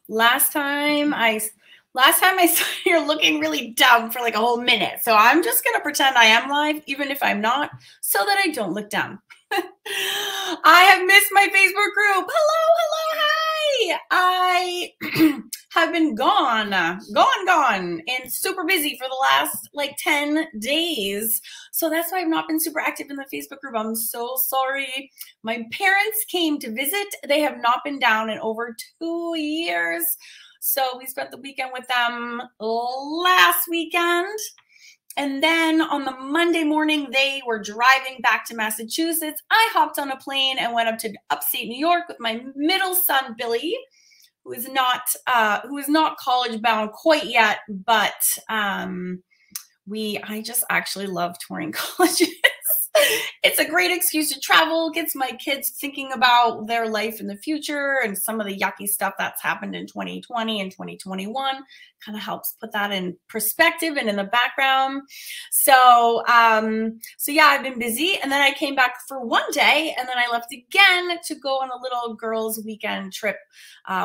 Last time I saw you're looking really dumb for like a whole minute. So I'm just going to pretend I am live, even if I'm not, so that I don't look dumb. I have missed my Facebook group. Hello, hi. I have been gone, and super busy for the last like 10 days. So that's why I've not been super active in the Facebook group. I'm so sorry. My parents came to visit. They have not been down in over 2 years. So we spent the weekend with them last weekend. And then on the Monday morning, they were driving back to Massachusetts. I hopped on a plane and went up to upstate New York with my middle son, Billy, who is not college bound quite yet, but I just actually love touring colleges. It's a great excuse to travel, gets my kids thinking about their life in the future and some of the yucky stuff that's happened in 2020 and 2021. Kind of helps put that in perspective and in the background. So yeah, I've been busy. And then I came back for one day and then I left again to go on a little girls' weekend trip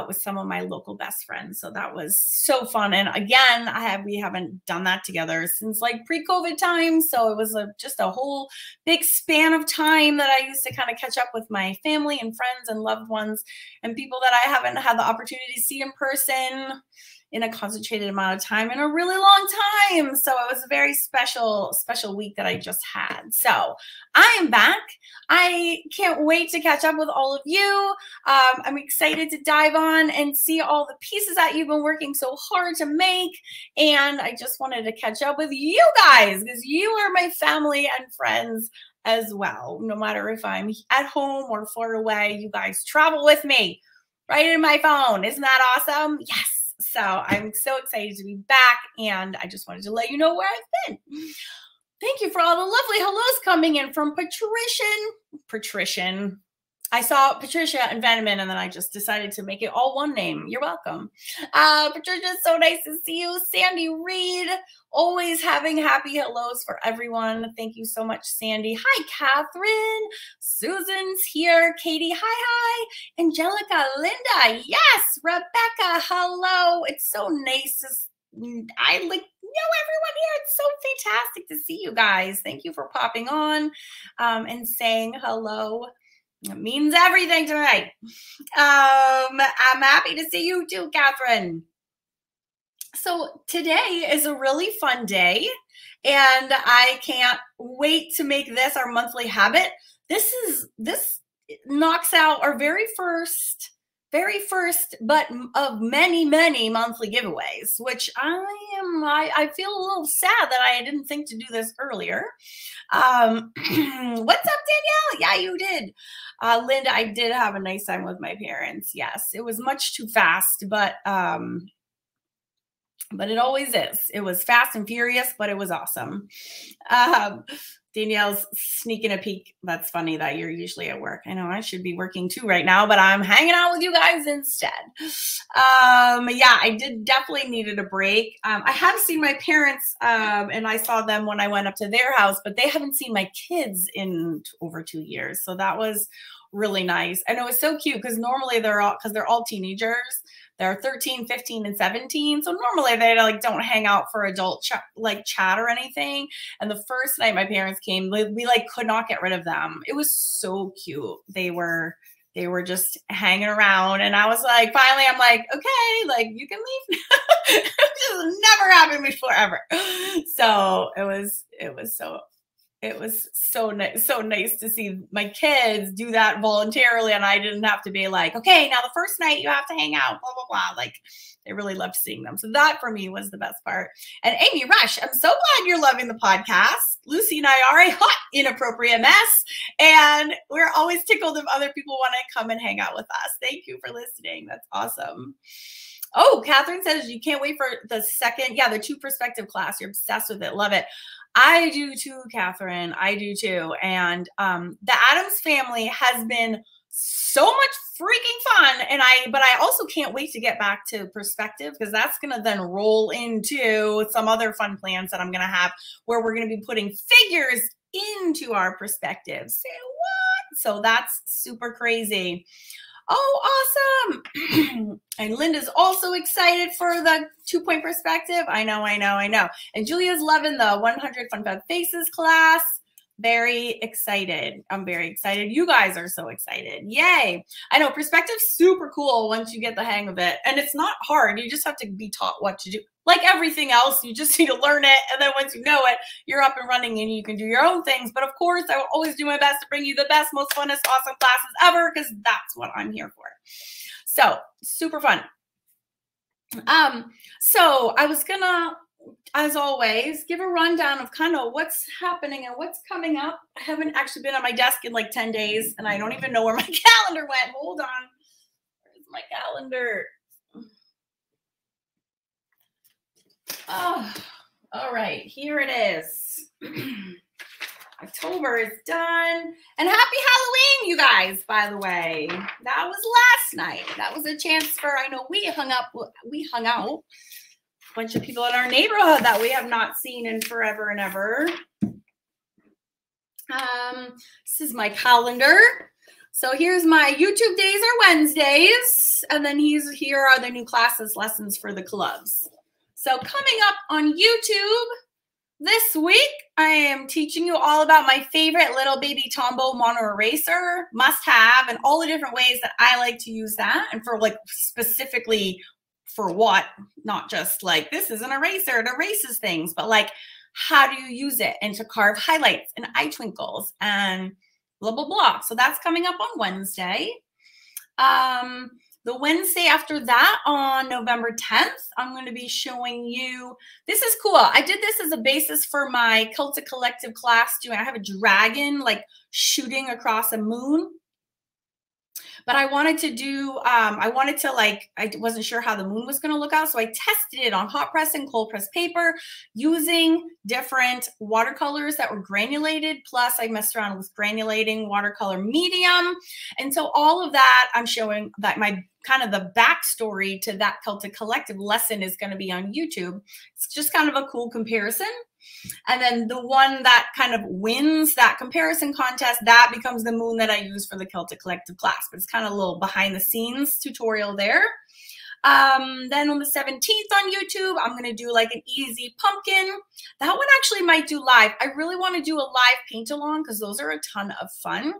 with some of my local best friends. So that was so fun. And again, we haven't done that together since like pre-COVID time. So it was just a whole big span of time that I used to kind of catch up with my family and friends and loved ones and people that I haven't had the opportunity to see in person in a concentrated amount of time in a really long time. So it was a very special week that I just had. So I am back. I can't wait to catch up with all of you. I'm excited to dive on and see all the pieces that you've been working so hard to make. And I just wanted to catch up with you guys because you are my family and friends as well. No matter if I'm at home or far away, you guys travel with me right in my phone. Isn't that awesome? Yes. So I'm so excited to be back, and I just wanted to let you know where I've been. Thank you for all the lovely hellos coming in from Patrician. I saw Patricia and Veneman, and then I just decided to make it all one name. You're welcome. Patricia, so nice to see you. Sandy Reed, always having happy hellos for everyone. Thank you so much, Sandy. Hi, Catherine. Susan's here. Katie, hi. Angelica, Linda, yes. Rebecca, hello. It's so nice I know everyone here. It's so fantastic to see you guys. Thank you for popping on and saying hello. It means everything tonight. I'm happy to see you too, Catherine. So today is a really fun day, and I can't wait to make this our monthly habit. This knocks out our very first, but of many monthly giveaways, which I feel a little sad that I didn't think to do this earlier. What's up, Danielle? Yeah, you did. Linda, I did have a nice time with my parents. Yes, it was much too fast, but it always is. It was fast and furious, but it was awesome. Danielle's sneaking a peek. That's funny that you're usually at work. I know I should be working too right now, but I'm hanging out with you guys instead. Yeah, I definitely needed a break. I have seen my parents and I saw them when I went up to their house, but they haven't seen my kids in over 2 years. So that was really nice. And it was so cute because normally they're all teenagers. They're 13, 15, and 17. So normally they like don't hang out for adult chat or anything. And the first night my parents came, we like could not get rid of them. It was so cute. They were just hanging around. And I was like, finally, I'm like, okay, like you can leave now. It just never happened before ever. So it was so nice to see my kids do that voluntarily, and I didn't have to be like, okay, now the first night you have to hang out, blah, blah, blah. Like, they really loved seeing them. So that for me was the best part. And Amy Rush, I'm so glad you're loving the podcast. Lucy and I are a hot, inappropriate mess, and we're always tickled if other people want to come and hang out with us. Thank you for listening. That's awesome. Oh, Catherine says you can't wait for the second. Yeah, the 2 perspective class. You're obsessed with it. Love it. I do too, Catherine. I do too. And the Addams Family has been so much freaking fun. But I also can't wait to get back to perspective because that's going to then roll into some other fun plans that I'm going to have where we're going to be putting figures into our perspectives. Say what? So that's super crazy. Oh, awesome. And Linda's also excited for the 2-point perspective. I know. And Julia's loving the 100 Fun Fab Faces class. Very excited. I'm very excited. You guys are so excited. Yay. I know perspective's super cool once you get the hang of it. And it's not hard. You just have to be taught what to do. Like everything else, you just need to learn it. And then once you know it, you're up and running and you can do your own things. But of course, I will always do my best to bring you the best, most funnest, awesome classes ever, because that's what I'm here for. So super fun. So I was gonna, as always, give a rundown of kind of what's happening and what's coming up. I haven't actually been at my desk in like 10 days, and I don't even know where my calendar went. Hold on. Where's my calendar? Oh, all right. Here it is. October is done. And happy Halloween, you guys, by the way. That was last night. That was a chance for, I know we hung out. A bunch of people in our neighborhood that we have not seen in forever and ever. This is my calendar. So here's my YouTube days are Wednesdays. And then here are the new classes, lessons for the clubs. So coming up on YouTube this week, I am teaching you all about my favorite little baby Tombow mono eraser, must have, and all the different ways that I like to use that. And for like specifically for what, not just like this is an eraser, it erases things, but like how do you use it and to carve highlights and eye twinkles and blah, blah, blah. So that's coming up on Wednesday. The Wednesday after that, on November 10th, I'm going to be showing you, this is cool. I did this as a basis for my Celtic Collective class. I have a dragon like shooting across a moon. But I wanted to do, I wasn't sure how the moon was going to look out. So I tested it on hot press and cold press paper using different watercolors that were granulated. Plus I messed around with granulating watercolor medium. And so all of that, I'm showing that my kind of the backstory to that Celtic Collective lesson is going to be on YouTube. It's just kind of a cool comparison. And then the one that kind of wins that comparison contest, that becomes the moon that I use for the Celtic Collective class. But it's kind of a little behind the scenes tutorial there. Then on the 17th on YouTube, I'm going to do like an easy pumpkin. That one actually might do live. I really want to do a live paint along because those are a ton of fun.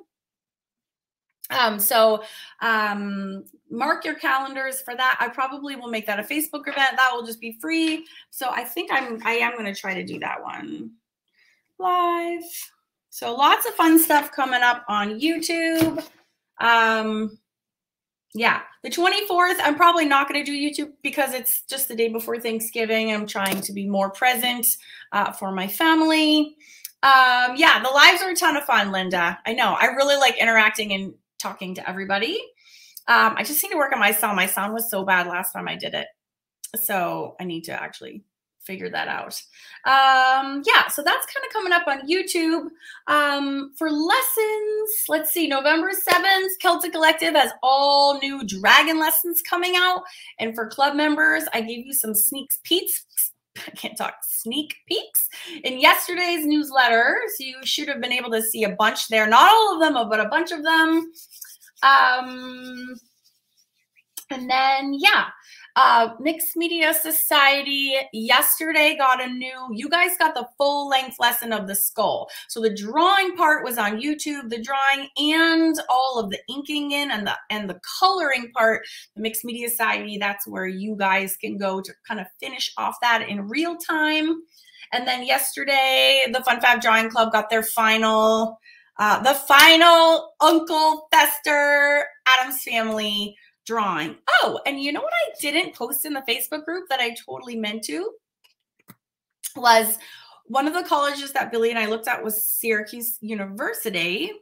Mark your calendars for that. I probably will make that a Facebook event. That will just be free. So I think I am going to try to do that one live. So lots of fun stuff coming up on YouTube. Yeah, the 24th, I'm probably not going to do YouTube because it's just the day before Thanksgiving. I'm trying to be more present for my family. Yeah, the lives are a ton of fun, Linda. I know. I really like interacting and talking to everybody. I just need to work on my sound. My sound was so bad last time I did it. So I need to actually figure that out. Yeah, so that's kind of coming up on YouTube. For lessons, let's see, November 7th, Celtic Collective has all new dragon lessons coming out. And for club members, I gave you some sneak peeks. I can't talk, sneak peeks in yesterday's newsletter. So you should have been able to see a bunch there. Not all of them, but a bunch of them. And then, yeah, Mixed Media Society yesterday got a new, you guys got the full length lesson of the skull. So the drawing part was on YouTube, the drawing and all of the inking in and the coloring part, the Mixed Media Society, that's where you guys can go to kind of finish off that in real time. And then yesterday, the Fun Fab Drawing Club got their final, the final Uncle Fester Addams Family drawing. Oh, and you know what I didn't post in the Facebook group that I totally meant to? Was one of the colleges that Billy and I looked at was Syracuse University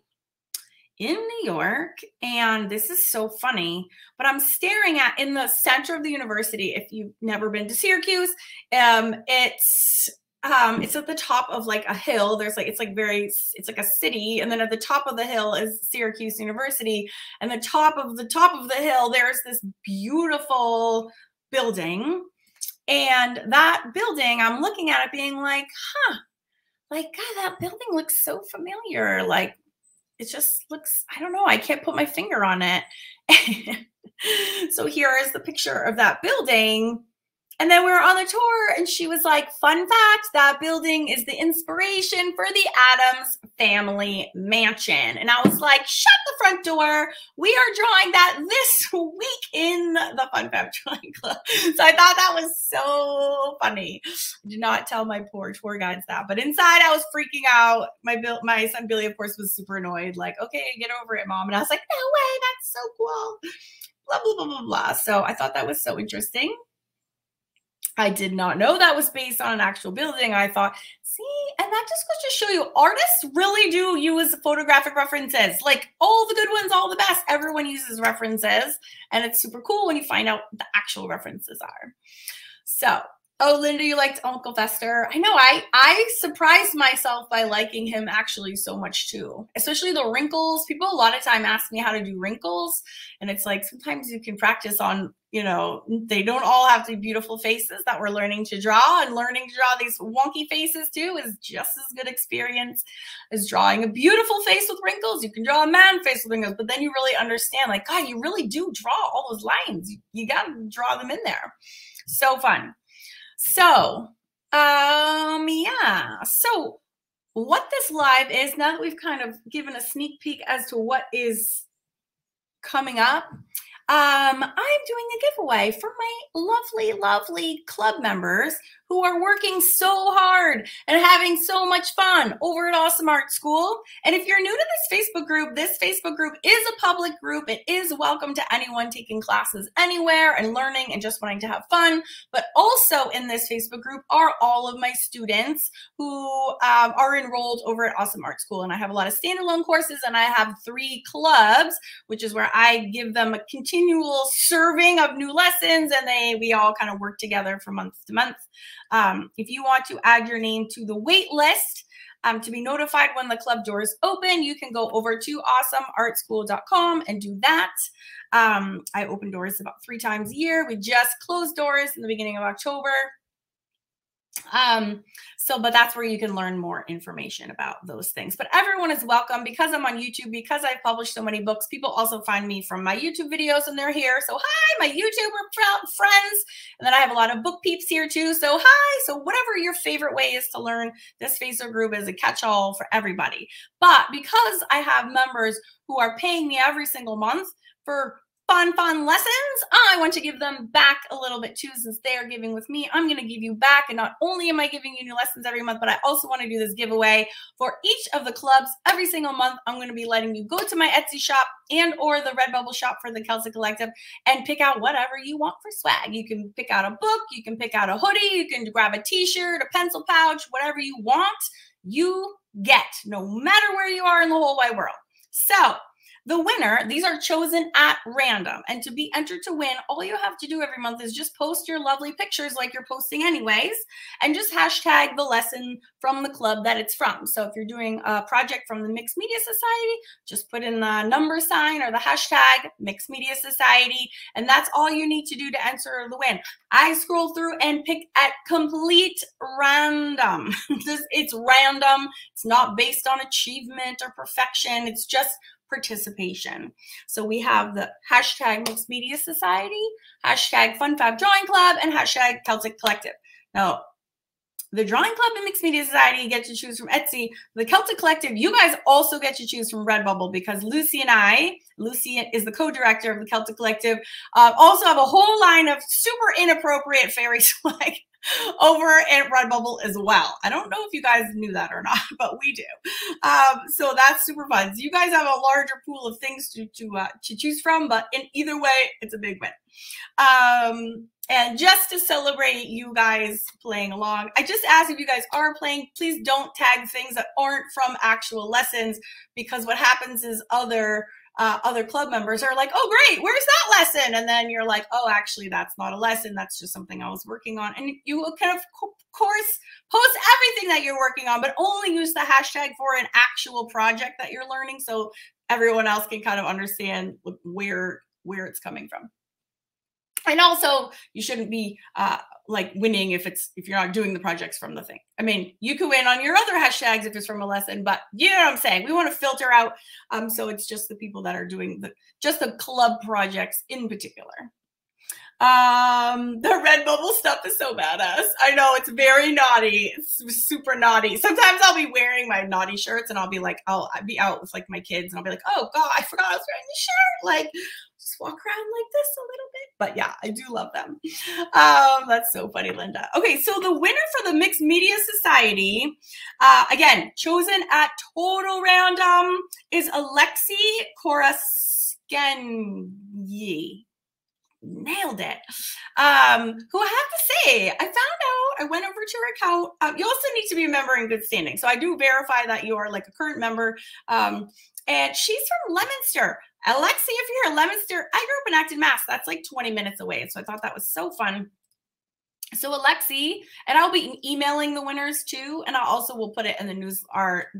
in New York. And this is so funny, but I'm staring at in the center of the university. If you've never been to Syracuse, it's at the top of like a hill. There's like, it's like a city. And then at the top of the hill is Syracuse University. And the top of the hill, there's this beautiful building. And that building, I'm looking at it being like, huh, like, God, that building looks so familiar. Like, it just looks, I don't know, I can't put my finger on it. So here is the picture of that building. And then we were on the tour and she was like, fun fact, that building is the inspiration for the Addams Family Mansion. And I was like, shut the front door. We are drawing that this week in the Fun Fact Drawing Club. So I thought that was so funny. I did not tell my poor tour guides that, but inside I was freaking out. My son Billy, of course, was super annoyed. Like, okay, get over it, Mom. And I was like, no way, that's so cool. Blah, blah, blah, blah, blah. So I thought that was so interesting. I did not know that was based on an actual building. I thought, see, and that just goes to show you, artists really do use photographic references. Like all the good ones, all the best, everyone uses references. And it's super cool when you find out what the actual references are. So, oh, Linda, you liked Uncle Fester. I know, I surprised myself by liking him actually so much too, especially the wrinkles. People a lot of time ask me how to do wrinkles. And it's like, sometimes you can practice on, you know, they don't all have to be beautiful faces that we're learning to draw, and learning to draw these wonky faces too is just as good experience as drawing a beautiful face with wrinkles. You can draw a man face with wrinkles, but then you really understand, like, God, you really do draw all those lines. You got to draw them in there. So fun. So, yeah. So what this live is, now that we've kind of given a sneak peek as to what is coming up, I'm doing a giveaway for my lovely, lovely club members who are working so hard and having so much fun over at Awesome Art School. And if you're new to this Facebook group is a public group. It is welcome to anyone taking classes anywhere and learning and just wanting to have fun. But also in this Facebook group are all of my students who are enrolled over at Awesome Art School. And I have a lot of standalone courses, and I have 3 clubs, which is where I give them a continual serving of new lessons, and we all kind of work together from month to month. If you want to add your name to the wait list to be notified when the club doors open, you can go over to awesomeartschool.com and do that. I open doors about 3 times a year. We just closed doors in the beginning of October. But that's where you can learn more information about those things. But everyone is welcome. Because I'm on YouTube, because I've published so many books, people also find me from my YouTube videos and they're here. So hi, my YouTuber friends. And then I have a lot of book peeps here too. So hi. So whatever your favorite way is to learn, this Facebook group is a catch-all for everybody. But because I have members who are paying me every single month for fun lessons, I want to give them back a little bit too. Since they are giving with me, I'm going to give you back. And not only am I giving you new lessons every month, but I also want to do this giveaway for each of the clubs every single month. I'm going to be letting you go to my Etsy shop and or the Redbubble shop for the Celtic Collective and pick out whatever you want for swag. You can pick out a book, you can pick out a hoodie, you can grab a t-shirt, a pencil pouch, whatever you want, you get, no matter where you are in the whole wide world. So the winner, these are chosen at random. And to be entered to win, all you have to do every month is just post your lovely pictures like you're posting anyways, and just hashtag the lesson from the club that it's from. So if you're doing a project from the Mixed Media Society, just put in the number sign or the hashtag Mixed Media Society, and that's all you need to do to enter the win. I scroll through and pick at complete random. It's random. It's not based on achievement or perfection. It's just participation. So we have the hashtag Mixed Media Society, hashtag Fun Fab Drawing Club, and hashtag Celtic Collective. Now, the Drawing Club and Mixed Media Society you get to choose from Etsy. The Celtic Collective, you guys also get to choose from Redbubble, because Lucy and Lucy is the co-director of the Celtic Collective, also have a whole line of super inappropriate fairy swag over at Redbubble as well. I don't know if you guys knew that or not, but we do. So that's super fun. So you guys have a larger pool of things to choose from, but in either way, it's a big win. And just to celebrate you guys playing along, I just ask if you guys are playing, please don't tag things that aren't from actual lessons, because what happens is other club members are like, oh, great, where's that lesson? And then you're like, oh, actually, that's not a lesson. That's just something I was working on. And you will kind of course post everything that you're working on, but only use the hashtag for an actual project that you're learning, so everyone else can kind of understand where it's coming from. And also, you shouldn't be like winning if you're not doing the projects from the thing. I mean, you can win on your other hashtags if it's from a lesson, but you know what I'm saying? We want to filter out. So it's just the people that are doing just the club projects in particular. The red bubble stuff is so badass. I know, it's very naughty. It's super naughty. Sometimes I'll be wearing my naughty shirts and I'll be like, I'll be out with like my kids and I'll be like, oh God, I forgot I was wearing the shirt. Like just walk around like this a little bit. But yeah, I do love them. That's so funny, Linda. Okay, so the winner for the Mixed Media Society, again, chosen at total random, is Alexi Koraskenyi. Nailed it. Who I have to say, I found out, I went over to her account. You also need to be a member in good standing. So I do verify that you are like a current member. And she's from Leominster. Alexi, if you're in Leominster, I grew up in Acton, Mass. That's like 20 minutes away. So I thought that was so fun. So Alexi, and I'll be emailing the winners too, and I also will put it in the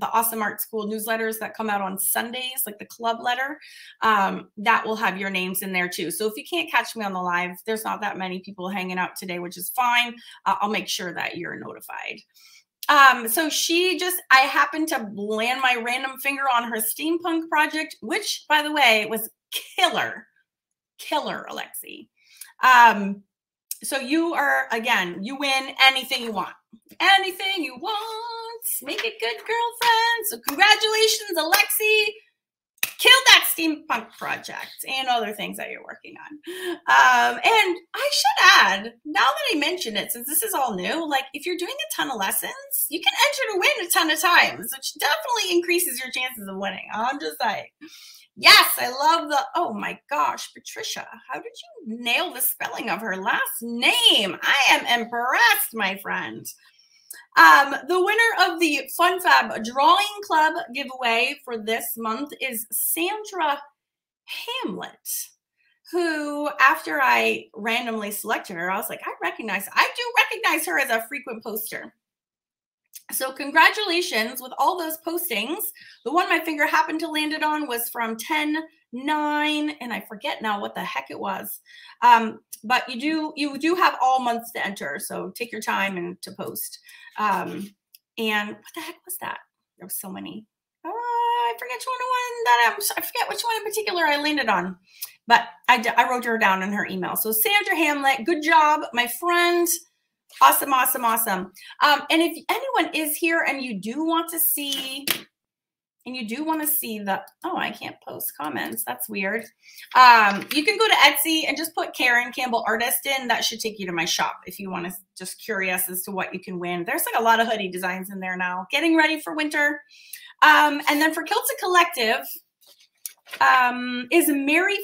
Awesome Art School newsletters that come out on Sundays, like the club letter. That will have your names in there too. So if you can't catch me on the live, there's not that many people hanging out today, which is fine. I'll make sure that you're notified. So I happened to land my random finger on her steampunk project, which by the way was killer, Alexi. So you win anything you want. Anything you want. Make it good, girlfriend. So congratulations, Alexi. Killed that steampunk project and other things that you're working on. And I should add, now that I mention it, since this is all new, like if you're doing a ton of lessons, you can enter to win a ton of times, which definitely increases your chances of winning. I'm just saying. Yes, I love oh my gosh, Patricia, how did you nail the spelling of her last name? I am impressed, my friend. The winner of the Fun Fab Drawing Club giveaway for this month is Sandra Hamlet, who, after I randomly selected her, I was like, I do recognize her as a frequent poster. So congratulations with all those postings. The one my finger happened to land it on was from 10/9, and I forget now what the heck it was. But you do have all months to enter, so take your time and to post. And what the heck was that? There were so many. I forget which one in particular I landed on, but I wrote her down in her email. So Sandra Hamlet, good job, my friend. Awesome, awesome, awesome. And if anyone is here and you do want to see I can't post comments. That's weird. You can go to Etsy and just put Karen Campbell Artist in. That should take you to my shop if you want to just curious as to what you can win. There's like a lot of hoodie designs in there now. Getting ready for winter. And then for Kilted Collective is Mary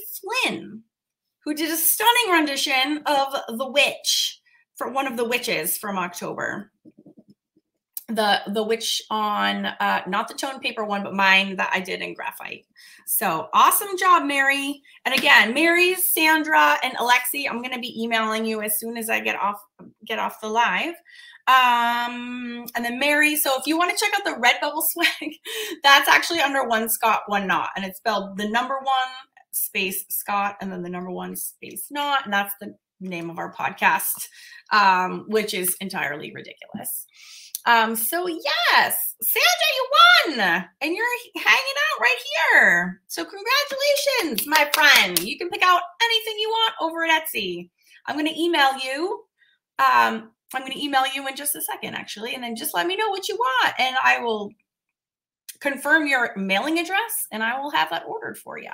Flynn, who did a stunning rendition of The Witch, for one of the witches from October. The witch on, not the tone paper one, but mine that I did in graphite. So awesome job, Mary. And again, Mary, Sandra, and Alexi, I'm going to be emailing you as soon as I get off the live. And then Mary, so if you want to check out the Redbubble swag, that's actually under One Scott, One Not. And it's spelled the number 1 space Scott and then the number 1 space Not. And that's the name of our podcast, which is entirely ridiculous. So yes, Sandra, you won and you're hanging out right here. So congratulations, my friend. You can pick out anything you want over at Etsy. I'm going to email you. I'm going to email you in just a second, actually, and then just let me know what you want and I will confirm your mailing address and I will have that ordered for you.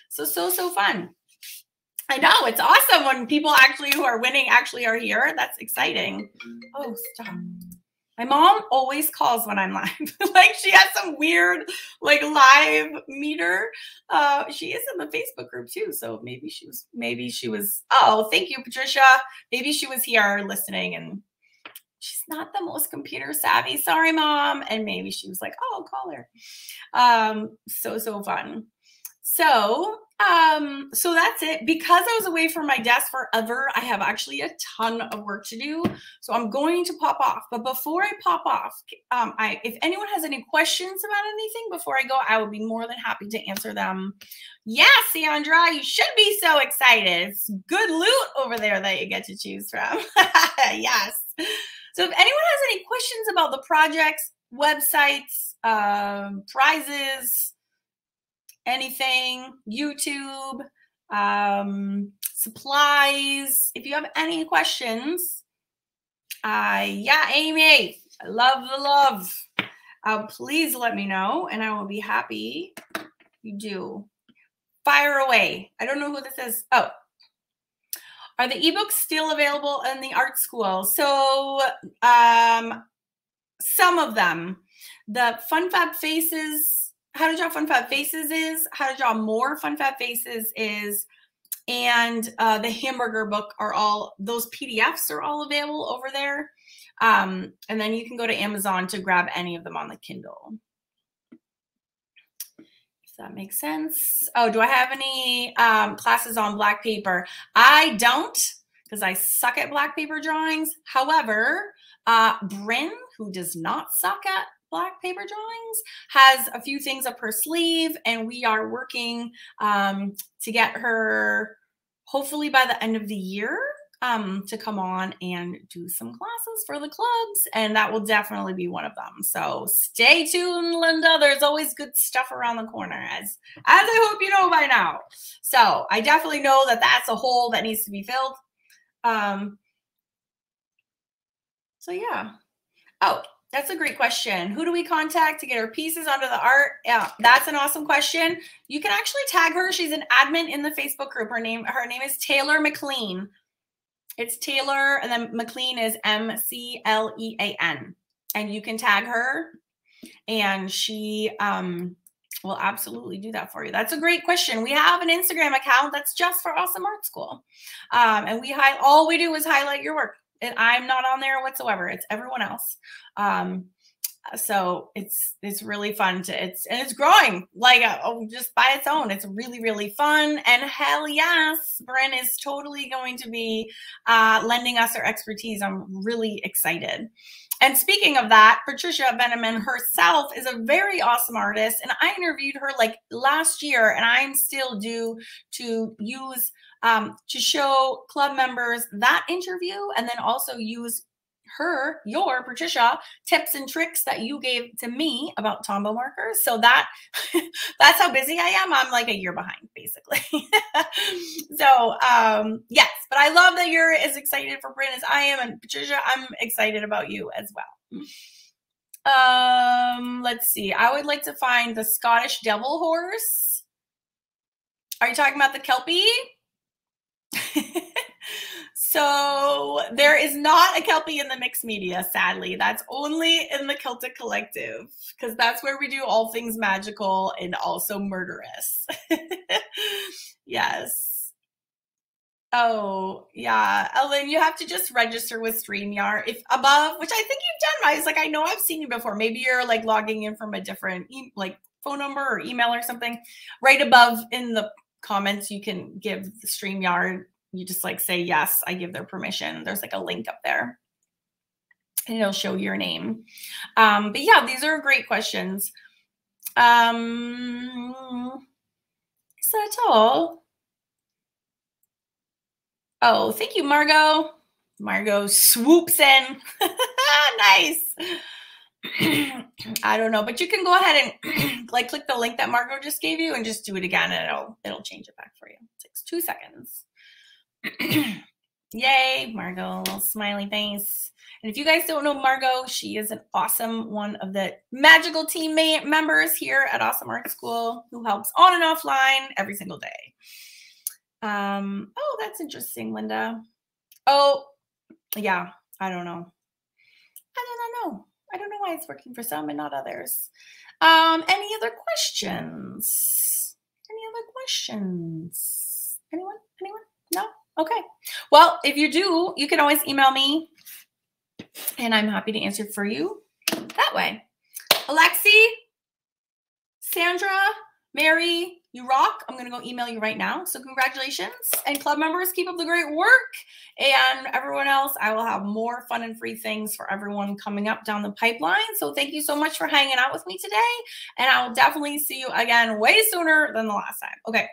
So fun. I know, it's awesome when people actually who are winning actually are here. That's exciting. Oh, stop. My mom always calls when I'm live. Like she has some weird like live meter. She is in the Facebook group too. So maybe she was, oh, thank you, Patricia. Maybe she was here listening and she's not the most computer savvy. Sorry, Mom. And maybe she was like, oh, I'll call her. So fun. So that's it. Because I was away from my desk forever, I have actually a ton of work to do. So I'm going to pop off. But before I pop off, if anyone has any questions about anything before I go, I would be more than happy to answer them. Yeah, Sandra, you should be so excited. It's good loot over there that you get to choose from. Yes. So if anyone has any questions about the projects, websites, prizes, anything, YouTube, supplies. If you have any questions, yeah, Amy, I love the love. Please let me know, and I will be happy. You do. Fire away. I don't know who this is. Oh, are the ebooks still available in the art school? So, some of them. The Fun Fab Faces, How to Draw Fun Fab Faces is, How to Draw More Fun Fab Faces is, and the Hamburger book are all, those PDFs are all available over there. And then you can go to Amazon to grab any of them on the Kindle. If that makes sense. Oh, do I have any classes on black paper? I don't, because I suck at black paper drawings. However, Bryn, who does not suck at black paper drawings, has a few things up her sleeve, and we are working to get her, hopefully by the end of the year, to come on and do some classes for the clubs, and that will definitely be one of them. So stay tuned, Linda. There's always good stuff around the corner, as I hope you know by now. So I definitely know that that's a hole that needs to be filled. So yeah. Oh, that's a great question. Who do we contact to get her pieces onto the art? Yeah, that's an awesome question. You can actually tag her. She's an admin in the Facebook group. Her name is Taylor McLean. It's Taylor, and then McLean is McLean. And you can tag her, and she will absolutely do that for you. That's a great question. We have an Instagram account that's just for Awesome Art School. And all we do is highlight your work. And I'm not on there whatsoever. It's everyone else. So it's really fun it's growing like just by its own. It's really, really fun. And hell yes, Bryn is totally going to be lending us her expertise. I'm really excited. And speaking of that, Patricia Veneman herself is a very awesome artist. And I interviewed her like last year, and I'm still due to use to show club members that interview, and then also use your Patricia tips and tricks that you gave to me about Tombow markers. So that's how busy I am. I'm like a year behind, basically. So yes, but I love that you're as excited for Bryn as I am, and Patricia, I'm excited about you as well. Let's see. I would like to find the Scottish Devil Horse. Are you talking about the Kelpie? So there is not a Kelpie in the mixed media, sadly. That's only in the Celtic Collective, because that's where we do all things magical and also murderous. Yes. Oh, yeah. Ellen, you have to just register with StreamYard if above, which I think you've done. I was like, I know I've seen you before. Maybe you're like logging in from a different like phone number or email or something. Right above in the comments, you can give the StreamYard. You just like say, yes, I give their permission. There's like a link up there, and it'll show your name. But yeah, these are great questions. Is that all? Oh, thank you, Margot. Margot swoops in. Nice. I don't know, but you can go ahead and like click the link that Margot just gave you and just do it again, and it'll change it back for you. It takes 2 seconds. Yay, Margot, little smiley face. And if you guys don't know Margot, she is an awesome one of the magical team members here at Awesome Art School who helps on and offline every single day. Oh, that's interesting, Linda. Oh, yeah, I don't know. I don't know. I don't know why it's working for some and not others. Any other questions? Any other questions? Anyone? Anyone? No? Okay. Well, if you do, you can always email me, and I'm happy to answer for you that way. Alexi, Sandra, Mary, You rock. I'm going to go email you right now. So congratulations. And club members, keep up the great work. And everyone else, I will have more fun and free things for everyone coming up down the pipeline. So thank you so much for hanging out with me today. And I will definitely see you again way sooner than the last time. Okay.